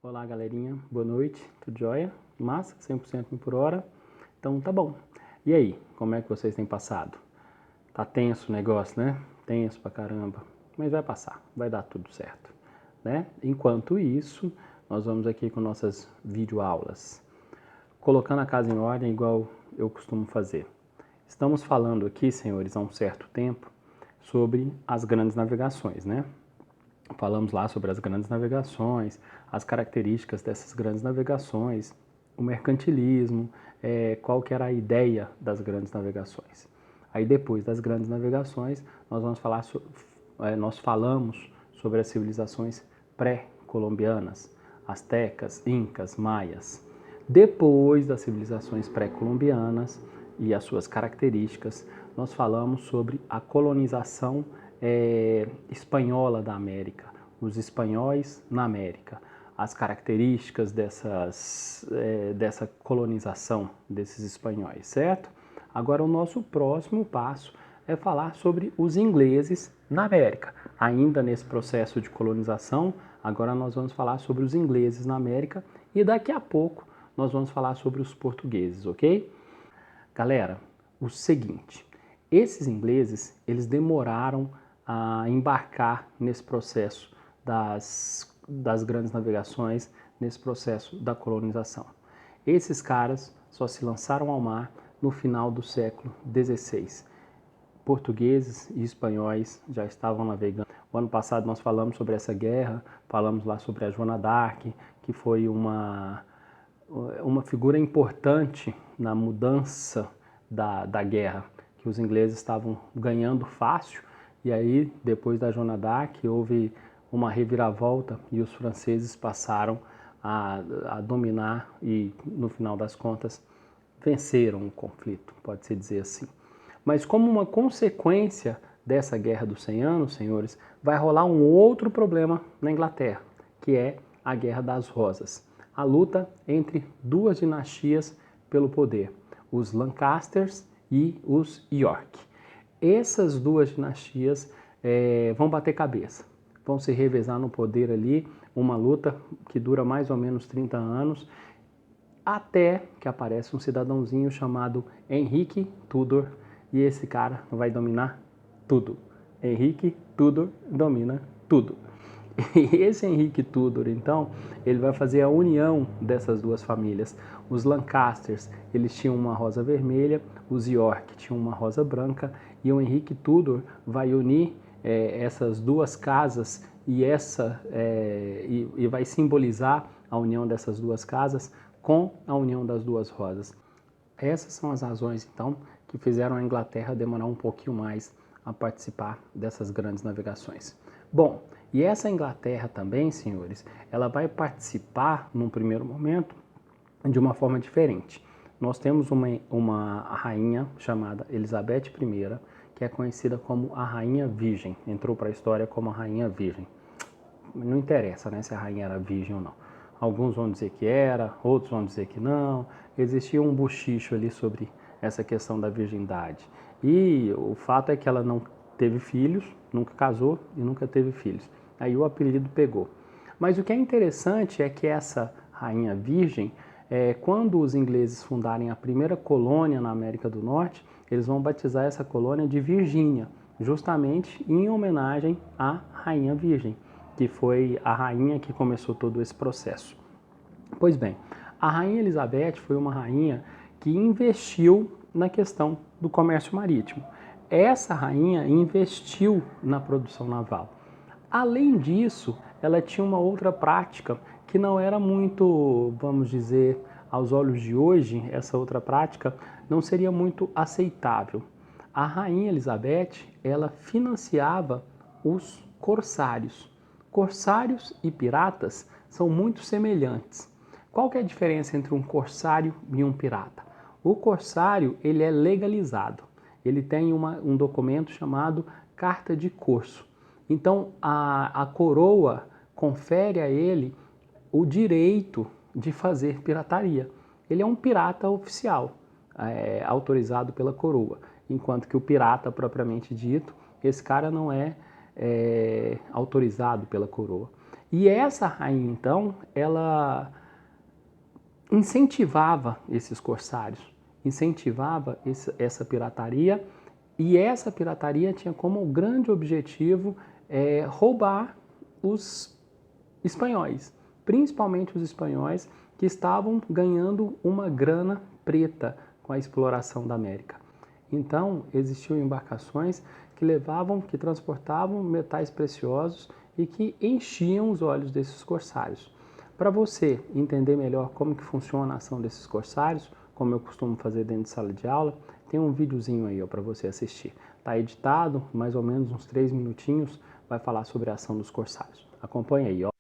Olá, galerinha. Boa noite. Tudo jóia? Massa? 100% por hora? Então tá bom. E aí, como é que vocês têm passado? Tá tenso o negócio, né? Tenso pra caramba. Mas vai passar. Vai dar tudo certo, né? Enquanto isso, nós vamos aqui com nossas videoaulas. Colocando a casa em ordem igual eu costumo fazer. Estamos falando aqui, senhores, há um certo tempo, sobre as grandes navegações, né? Falamos lá sobre as grandes navegações, as características dessas grandes navegações, o mercantilismo, qual que era a ideia das grandes navegações. Aí depois das grandes navegações, nós falamos sobre as civilizações pré-colombianas, astecas, incas, maias. Depois das civilizações pré-colombianas e as suas características, nós falamos sobre a colonização espanhola da América, os espanhóis na América, as características dessa colonização desses espanhóis, certo? Agora o nosso próximo passo é falar sobre os ingleses na América. Ainda nesse processo de colonização, agora nós vamos falar sobre os ingleses na América e daqui a pouco nós vamos falar sobre os portugueses, ok? Galera, o seguinte, esses ingleses, eles demoraram a embarcar nesse processo das grandes navegações, nesse processo da colonização. Esses caras só se lançaram ao mar no final do século XVI. Portugueses e espanhóis já estavam navegando. O ano passado nós falamos sobre essa guerra, falamos lá sobre a Joana d'Arc, que foi uma figura importante na mudança da guerra, que os ingleses estavam ganhando fácil, e aí, depois da Joana d'Arc, houve uma reviravolta e os franceses passaram a dominar e, no final das contas, venceram o conflito, pode-se dizer assim. Mas como uma consequência dessa Guerra dos 100 Anos, senhores, vai rolar um outro problema na Inglaterra, que é a Guerra das Rosas. A luta entre duas dinastias pelo poder, os Lancasters e os York. Essas duas dinastias vão bater cabeça, vão se revezar no poder ali, uma luta que dura mais ou menos 30 anos, até que aparece um cidadãozinho chamado Henrique Tudor, e esse cara vai dominar tudo. Henrique Tudor domina tudo. E esse Henrique Tudor, então, ele vai fazer a união dessas duas famílias. Os Lancasters, eles tinham uma rosa vermelha, os York tinham uma rosa branca, e o Henrique Tudor vai unir essas duas casas e vai simbolizar a união dessas duas casas com a união das duas rosas. Essas são as razões, então, que fizeram a Inglaterra demorar um pouquinho mais a participar dessas grandes navegações. Bom, e essa Inglaterra também, senhores, ela vai participar, num primeiro momento, de uma forma diferente. Nós temos uma rainha chamada Elizabeth I, que é conhecida como a Rainha Virgem. Entrou para a história como a Rainha Virgem. Não interessa, né, se a rainha era virgem ou não. Alguns vão dizer que era, outros vão dizer que não. Existia um bochicho ali sobre essa questão da virgindade. E o fato é que ela não teve filhos, nunca casou e nunca teve filhos. Aí o apelido pegou. Mas o que é interessante é que essa rainha virgem, quando os ingleses fundarem a primeira colônia na América do Norte, eles vão batizar essa colônia de Virgínia, justamente em homenagem à rainha virgem, que foi a rainha que começou todo esse processo. Pois bem, a rainha Elizabeth foi uma rainha que investiu na questão do comércio marítimo. Essa rainha investiu na produção naval. Além disso, ela tinha uma outra prática que não era muito, vamos dizer, aos olhos de hoje, essa outra prática não seria muito aceitável. A rainha Elizabeth, ela financiava os corsários. Corsários e piratas são muito semelhantes. Qual que é a diferença entre um corsário e um pirata? O corsário, ele é legalizado. Ele tem um documento chamado Carta de Corso. Então, a coroa confere a ele o direito de fazer pirataria. Ele é um pirata oficial, autorizado pela coroa, enquanto que o pirata propriamente dito, esse cara não é autorizado pela coroa. E essa rainha, então, ela incentivava esses corsários, incentivava essa pirataria, e essa pirataria tinha como grande objetivo roubar os espanhóis, principalmente os espanhóis que estavam ganhando uma grana preta com a exploração da América. Então, existiam embarcações que transportavam metais preciosos e que enchiam os olhos desses corsários. Para você entender melhor como que funciona a ação desses corsários, como eu costumo fazer dentro de sala de aula, tem um videozinho aí para você assistir. Está editado, mais ou menos uns 3 minutinhos, vai falar sobre a ação dos corsários. Acompanha aí, ó.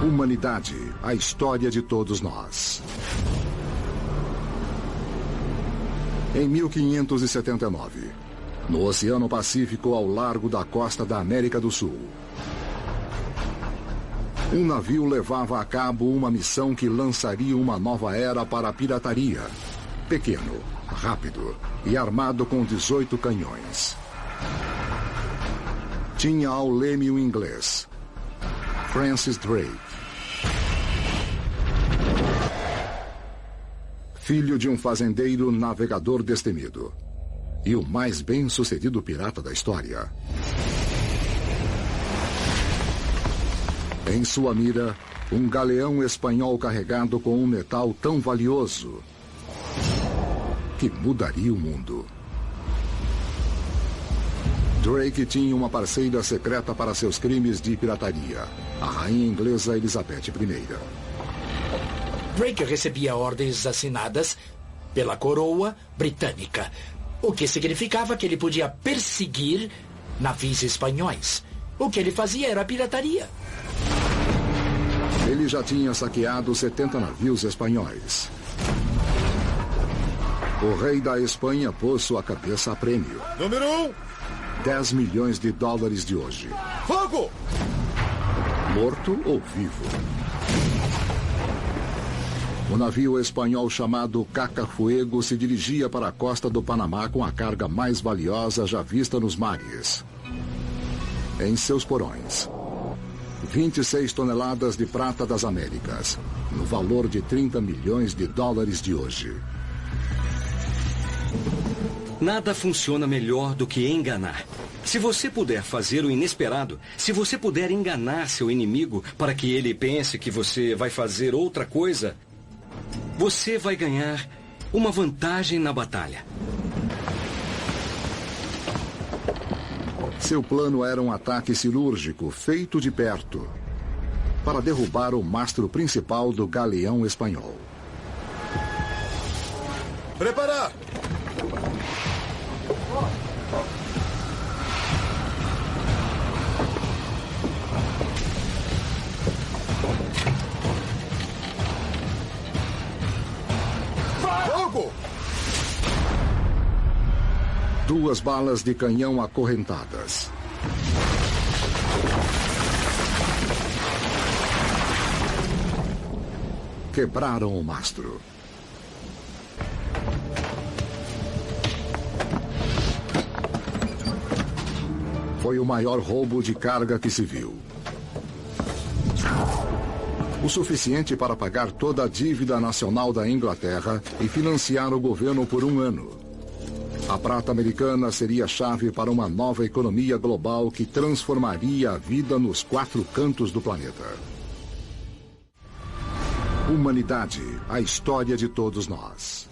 Humanidade, a história de todos nós. Em 1579, no Oceano Pacífico ao largo da costa da América do Sul, um navio levava a cabo uma missão que lançaria uma nova era para a pirataria. Pequeno, rápido e armado com 18 canhões. Tinha ao leme o inglês Francis Drake, filho de um fazendeiro navegador destemido e o mais bem-sucedido pirata da história. Em sua mira, um galeão espanhol carregado com um metal tão valioso que mudaria o mundo. Drake tinha uma parceira secreta para seus crimes de pirataria, a rainha inglesa Elizabeth I. Drake recebia ordens assinadas pela coroa britânica, o que significava que ele podia perseguir navios espanhóis. O que ele fazia era pirataria. Ele já tinha saqueado 70 navios espanhóis. O rei da Espanha pôs sua cabeça a prêmio. Número 1. 10 milhões de dólares de hoje. Fogo! Morto ou vivo. O navio espanhol chamado Cacafuego se dirigia para a costa do Panamá com a carga mais valiosa já vista nos mares. Em seus porões, 26 toneladas de prata das Américas, no valor de 30 milhões de dólares de hoje. Nada funciona melhor do que enganar. Se você puder fazer o inesperado, se você puder enganar seu inimigo para que ele pense que você vai fazer outra coisa, você vai ganhar uma vantagem na batalha. Seu plano era um ataque cirúrgico feito de perto para derrubar o mastro principal do galeão espanhol. Preparar! Fogo! 2 balas de canhão acorrentadas. Quebraram o mastro. Foi o maior roubo de carga que se viu. O suficiente para pagar toda a dívida nacional da Inglaterra e financiar o governo por 1 ano. A prata americana seria a chave para uma nova economia global que transformaria a vida nos 4 cantos do planeta. Humanidade, a história de todos nós.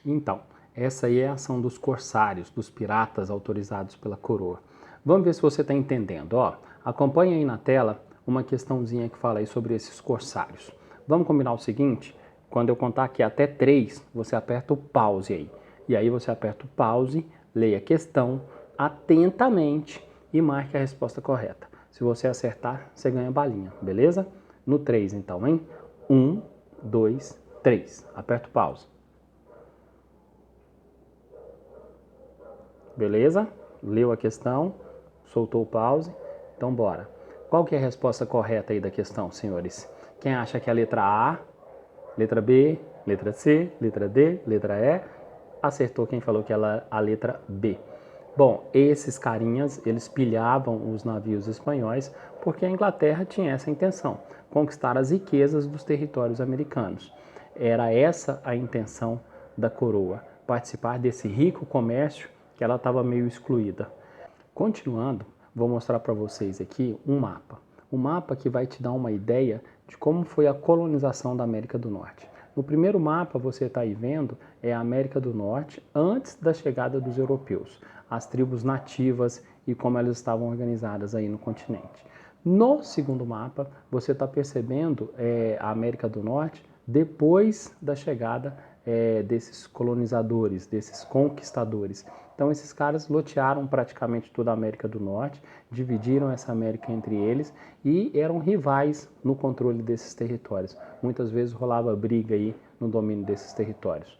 Então, essa aí é a ação dos corsários, dos piratas autorizados pela coroa. Vamos ver se você está entendendo. Ó, acompanha aí na tela uma questãozinha que fala aí sobre esses corsários. Vamos combinar o seguinte? Quando eu contar aqui até 3, você aperta o pause aí. E aí você aperta o pause, leia a questão atentamente e marque a resposta correta. Se você acertar, você ganha balinha, beleza? No 3 então, hein? 1, 2, 3. Aperta o pause. Beleza? Leu a questão, soltou o pause. Então bora. Qual que é a resposta correta aí da questão, senhores? Quem acha que é a letra A, letra B, letra C, letra D, letra E? Acertou quem falou que é a letra B. Bom, esses carinhas, eles pilhavam os navios espanhóis porque a Inglaterra tinha essa intenção, conquistar as riquezas dos territórios americanos. Era essa a intenção da coroa, participar desse rico comércio que ela estava meio excluída. Continuando, vou mostrar para vocês aqui um mapa. Um mapa que vai te dar uma ideia de como foi a colonização da América do Norte. No primeiro mapa, você está aí vendo, é a América do Norte antes da chegada dos europeus, as tribos nativas e como elas estavam organizadas aí no continente. No segundo mapa, você está percebendo a América do Norte depois da chegada desses colonizadores, desses conquistadores. Então esses caras lotearam praticamente toda a América do Norte, dividiram essa América entre eles e eram rivais no controle desses territórios. Muitas vezes rolava briga aí no domínio desses territórios.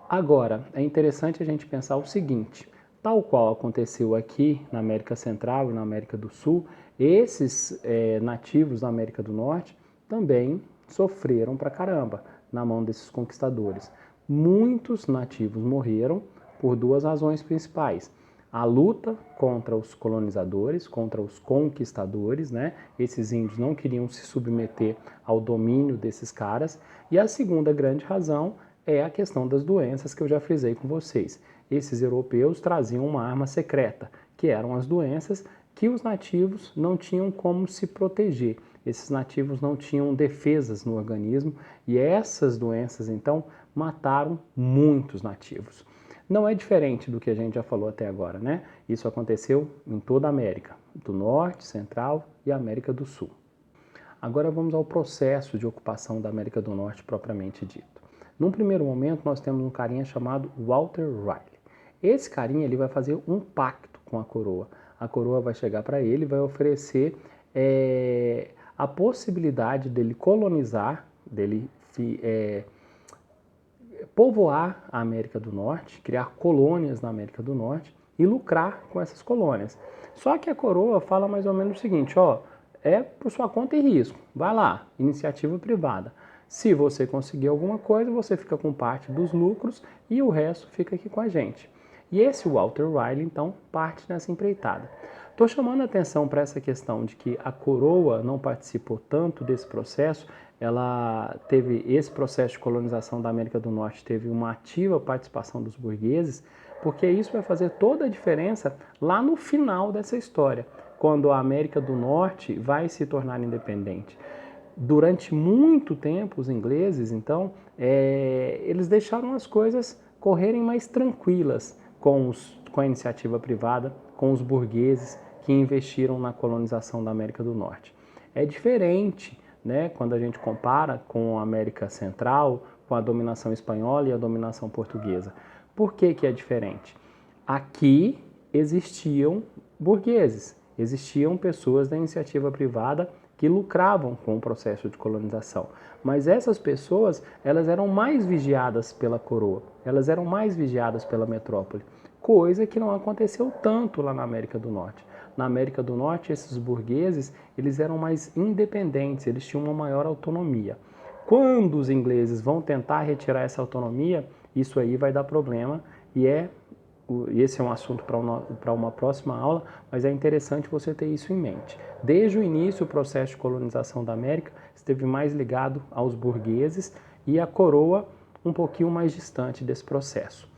Agora, é interessante a gente pensar o seguinte, tal qual aconteceu aqui na América Central e na América do Sul, esses nativos da América do Norte também sofreram pra caramba na mão desses conquistadores. Muitos nativos morreram por duas razões principais. A luta contra os colonizadores, contra os conquistadores, né? Esses índios não queriam se submeter ao domínio desses caras. E a segunda grande razão é a questão das doenças que eu já frisei com vocês. Esses europeus traziam uma arma secreta, que eram as doenças que os nativos não tinham como se proteger. Esses nativos não tinham defesas no organismo e essas doenças, então, mataram muitos nativos. Não é diferente do que a gente já falou até agora, né? Isso aconteceu em toda a América, do Norte, Central e América do Sul. Agora vamos ao processo de ocupação da América do Norte propriamente dito. Num primeiro momento, nós temos um carinha chamado Walter Raleigh. Esse carinha ele vai fazer um pacto com a coroa. A coroa vai chegar para ele e vai oferecer a possibilidade dele colonizar, dele povoar a América do Norte, criar colônias na América do Norte e lucrar com essas colônias. Só que a coroa fala mais ou menos o seguinte, ó, é por sua conta e risco, vai lá, iniciativa privada. Se você conseguir alguma coisa, você fica com parte dos lucros e o resto fica aqui com a gente. E esse Walter Raleigh, então, parte nessa empreitada. Estou chamando a atenção para essa questão de que a coroa não participou tanto desse processo, ela teve esse processo de colonização da América do Norte, teve uma ativa participação dos burgueses, porque isso vai fazer toda a diferença lá no final dessa história, quando a América do Norte vai se tornar independente. Durante muito tempo, os ingleses, então, eles deixaram as coisas correrem mais tranquilas com a iniciativa privada, com os burgueses que investiram na colonização da América do Norte. É diferente, né, quando a gente compara com a América Central, com a dominação espanhola e a dominação portuguesa. Por que que é diferente? Aqui existiam burgueses, existiam pessoas da iniciativa privada que lucravam com o processo de colonização. Mas essas pessoas, elas eram mais vigiadas pela coroa, elas eram mais vigiadas pela metrópole, coisa que não aconteceu tanto lá na América do Norte. Na América do Norte, esses burgueses, eles eram mais independentes, eles tinham uma maior autonomia. Quando os ingleses vão tentar retirar essa autonomia, isso aí vai dar problema e esse é um assunto para uma próxima aula, mas é interessante você ter isso em mente. Desde o início, o processo de colonização da América esteve mais ligado aos burgueses e a coroa um pouquinho mais distante desse processo.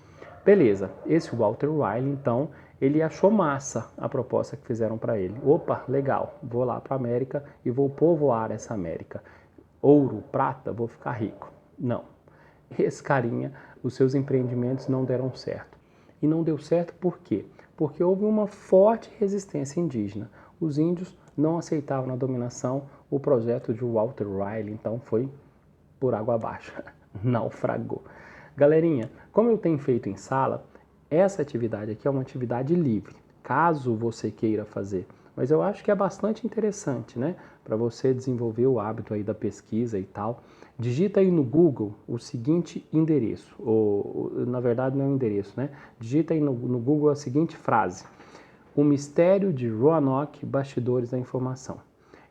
Beleza, esse Walter Raleigh, então, ele achou massa a proposta que fizeram para ele. Opa, legal, vou lá para a América e vou povoar essa América. Ouro, prata, vou ficar rico. Não, esse carinha, os seus empreendimentos não deram certo. E não deu certo por quê? Porque houve uma forte resistência indígena. Os índios não aceitavam na dominação o projeto de Walter Raleigh, então foi por água abaixo, naufragou. Galerinha, como eu tenho feito em sala, essa atividade aqui é uma atividade livre, caso você queira fazer. Mas eu acho que é bastante interessante, né? Para você desenvolver o hábito aí da pesquisa e tal. Digita aí no Google o seguinte endereço, ou na verdade não é um endereço, né? Digita aí no Google a seguinte frase: O mistério de Roanoke, bastidores da informação.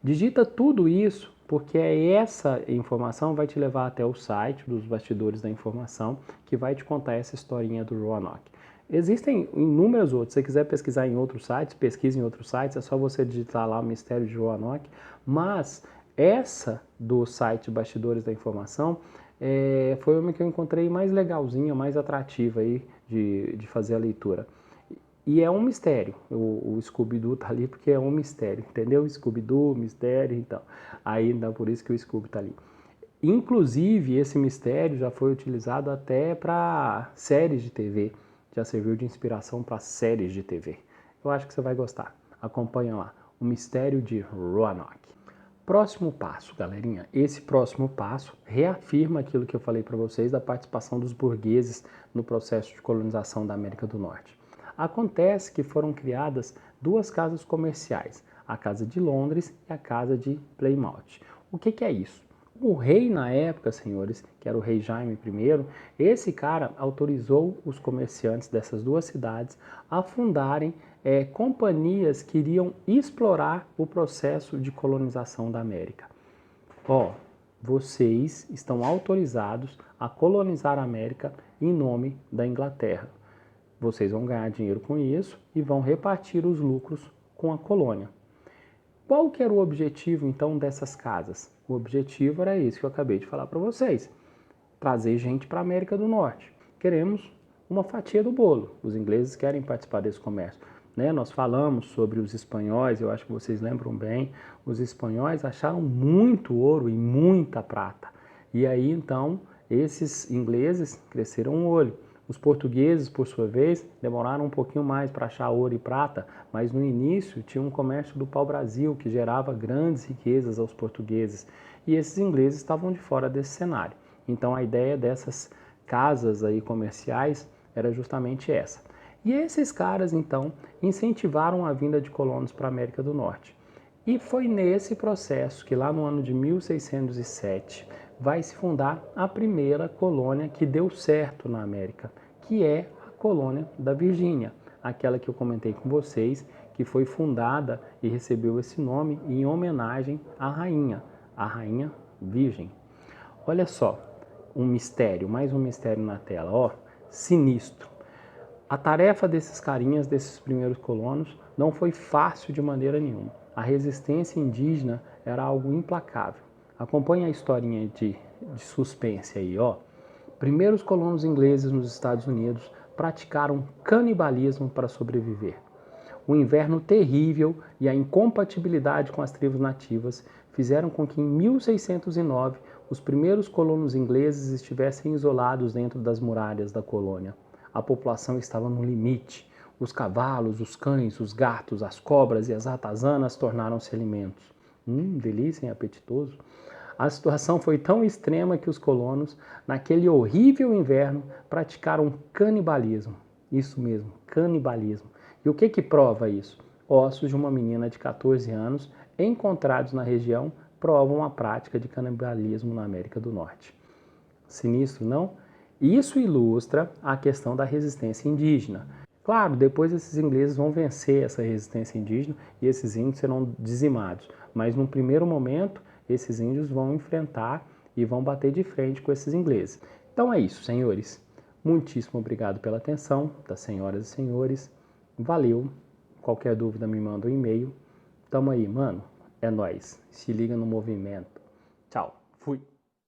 Digita tudo isso, porque essa informação vai te levar até o site dos bastidores da informação, que vai te contar essa historinha do Roanoke. Existem inúmeros outros. Se você quiser pesquisar em outros sites, pesquise em outros sites, é só você digitar lá o Mistério de Roanoke. Mas essa do site Bastidores da Informação foi uma que eu encontrei mais legalzinha, mais atrativa aí de fazer a leitura. E é um mistério. O Scooby-Doo tá ali porque é um mistério, entendeu? Scooby-Doo, mistério, então. Aí dá por isso que o Scooby tá ali. Inclusive, esse mistério já foi utilizado até para séries de TV. Já serviu de inspiração para séries de TV. Eu acho que você vai gostar. Acompanha lá, O Mistério de Roanoke. Próximo passo, galerinha. Esse próximo passo reafirma aquilo que eu falei para vocês da participação dos burgueses no processo de colonização da América do Norte. Acontece que foram criadas duas casas comerciais, a Casa de Londres e a Casa de Plymouth. O que é isso? O rei na época, senhores, que era o rei Jaime I, esse cara autorizou os comerciantes dessas duas cidades a fundarem companhias que iriam explorar o processo de colonização da América. Vocês estão autorizados a colonizar a América em nome da Inglaterra. Vocês vão ganhar dinheiro com isso e vão repartir os lucros com a colônia. Qual que era o objetivo, então, dessas casas? O objetivo era esse que eu acabei de falar para vocês. Trazer gente para a América do Norte. Queremos uma fatia do bolo. Os ingleses querem participar desse comércio. Nós falamos sobre os espanhóis, eu acho que vocês lembram bem. Os espanhóis acharam muito ouro e muita prata. E aí, então, esses ingleses cresceram o olho. Os portugueses, por sua vez, demoraram um pouquinho mais para achar ouro e prata, mas no início tinha um comércio do pau-brasil que gerava grandes riquezas aos portugueses e esses ingleses estavam de fora desse cenário. Então a ideia dessas casas aí comerciais era justamente essa. E esses caras então incentivaram a vinda de colonos para a América do Norte. E foi nesse processo que lá no ano de 1607 vai se fundar a primeira colônia que deu certo na América, que é a colônia da Virgínia, aquela que eu comentei com vocês, que foi fundada e recebeu esse nome em homenagem à rainha Virgem. Olha só, um mistério, mais um mistério na tela, sinistro. A tarefa desses carinhas, desses primeiros colonos, não foi fácil de maneira nenhuma. A resistência indígena era algo implacável. Acompanhe a historinha de suspense aí, Primeiros colonos ingleses nos Estados Unidos praticaram canibalismo para sobreviver. O inverno terrível e a incompatibilidade com as tribos nativas fizeram com que em 1609 os primeiros colonos ingleses estivessem isolados dentro das muralhas da colônia. A população estava no limite. Os cavalos, os cães, os gatos, as cobras e as ratazanas tornaram-se alimentos. Delícia, hein? Apetitoso. A situação foi tão extrema que os colonos, naquele horrível inverno, praticaram canibalismo. Isso mesmo, canibalismo. E o que prova isso? Ossos de uma menina de 14 anos encontrados na região provam a prática de canibalismo na América do Norte. Sinistro, não? Isso ilustra a questão da resistência indígena. Claro, depois esses ingleses vão vencer essa resistência indígena e esses índios serão dizimados. Mas num primeiro momento, esses índios vão enfrentar e vão bater de frente com esses ingleses. Então é isso, senhores. Muitíssimo obrigado pela atenção das senhoras e senhores. Valeu. Qualquer dúvida me manda um e-mail. Tamo aí, mano. É nóis. Se liga no movimento. Tchau. Fui.